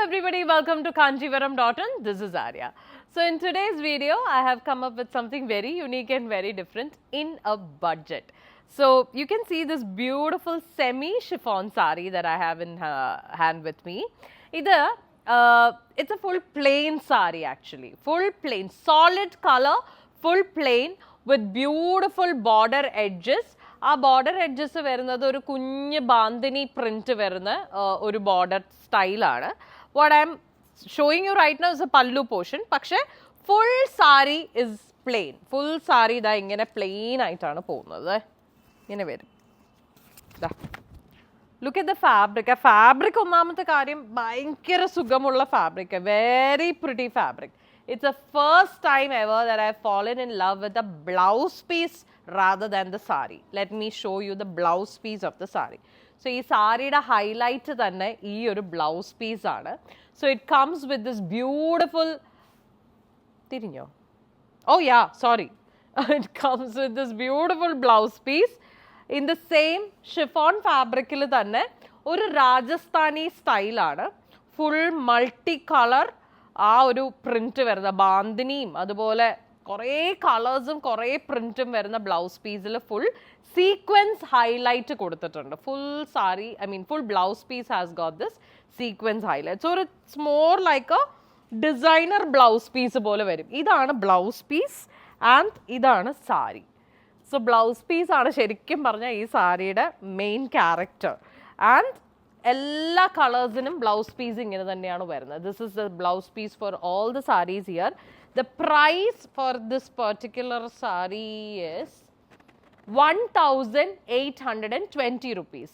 everybody, welcome to Kanjivaram.in. This is Arya. So in today's video, I have come up with something very unique and very different in a budget. So you can see this beautiful semi-chiffon sari that I have in hand with me. It's a full plain sari actually, full plain, solid color, full plain with beautiful border edges. ആ border edges വരുന്നത് ഒരു കുഞ്ഞ് bandhani print വരുന്ന ഒരു border സ്റ്റൈലാണ്. What I am showing you right now is a pallu portion. പക്ഷേ full sari is plain. Full sari ഇതാ ഇങ്ങനെ പ്ലെയിൻ ആയിട്ടാണ് പോകുന്നത്. ഇങ്ങനെ വരും. Look at the fabric. ആ ഫാബ്രിക് ഒന്നാമത്തെ കാര്യം ഭയങ്കര സുഖമുള്ള fabric. Very pretty fabric. It's the first time ever that I've fallen in love with the blouse piece rather than the sari. Let me show you the blouse piece of the sari. So, this saree highlight thanne ee oru blouse piece aanu. So, it comes with this beautiful tirinjo. Oh yeah, sorry. It comes with this beautiful blouse piece in the same chiffon fabric il thanne oru Rajasthani style aanu. Full multicolor ആ ഒരു print വരുന്ന ബാന്തിനിയും അതുപോലെ കുറേ കളേഴ്സും കുറേ പ്രിന്റും വരുന്ന blouse പീസിൽ full sequence highlight കൊടുത്തിട്ടുണ്ട്. Full sari full blouse piece has got this sequence highlight. So it's more like a designer blouse piece പോലെ വരും. ഇതാണ് ബ്ലൗസ് പീസ് ആൻഡ് ഇതാണ് സാരി. സോ ബ്ലൗസ് പീസ് ആണ് ശരിക്കും പറഞ്ഞാൽ ഈ സാരിയുടെ മെയിൻ ക്യാരക്ടർ. ആൻഡ് എല്ലാ കളേഴ്സിനും ബ്ലൗസ് പീസ് ഇങ്ങനെ തന്നെയാണ് വരുന്നത്. This is the blouse piece for all the saris here. The price for this particular sari is 1,820 rupees.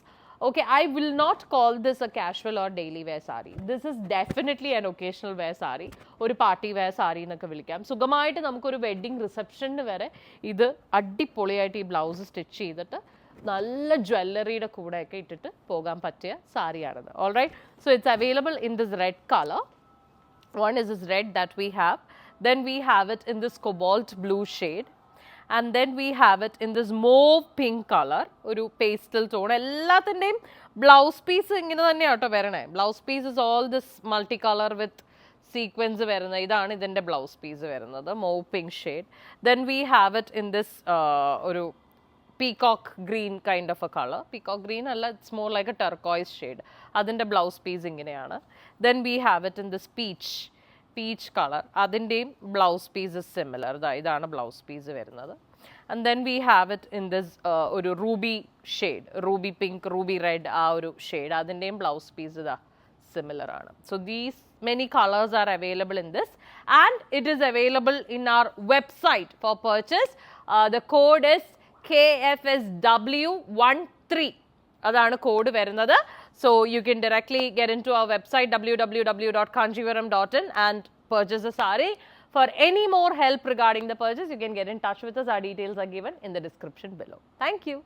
Okay, I will not call this a casual or daily wear sari. This is definitely an occasional wear sari. ഒരു party wear sari എന്നൊക്കെ വിളിക്കാം. സുഖമായിട്ട് നമുക്കൊരു wedding റിസപ്ഷന് വരെ ഇത് അടിപൊളിയായിട്ട് ഈ blouse stitch ചെയ്തിട്ട് നല്ല ജ്വല്ലറിയുടെ കൂടെ ഒക്കെ ഇട്ടിട്ട് പോകാൻ പറ്റിയ സാരിയാണിത്. Alright, so it's available in this red colour. One is this red that we have. Then we have it in this cobalt blue shade. And then we have it in this mauve pink colour, ഒരു pastel tone. എല്ലാത്തിൻ്റെയും blouse piece ഇങ്ങനെ തന്നെയാണ് കേട്ടോ വരണേ. Blouse piece is all this multi colour with sequins വരുന്നത്. ഇതാണ് ഇതിൻ്റെ blouse piece വരുന്നത്, mauve pink shade. Then we have it in this ഒരു peacock green kind of a color. Peacock green alla, it's more like a turquoise shade. Adinte blouse piece ingeneyaanu. Then we have it in this peach color. Adindeyum blouse piece is similar. Idana blouse piece varunathu. And then we have it in this oru ruby shade, ruby pink, ruby red aa oru shade. Adindeyum blouse piece ida similar aanu. So these many colors are available in this, and it is available in our website for purchase. The code is KFSW13. അതാണ് code വരുന്നത്. So you can directly get into our website www.kanjivaram.in and purchase a sari. For any more help regarding the purchase, you can get in touch with us. Our details are given in the description below. Thank you.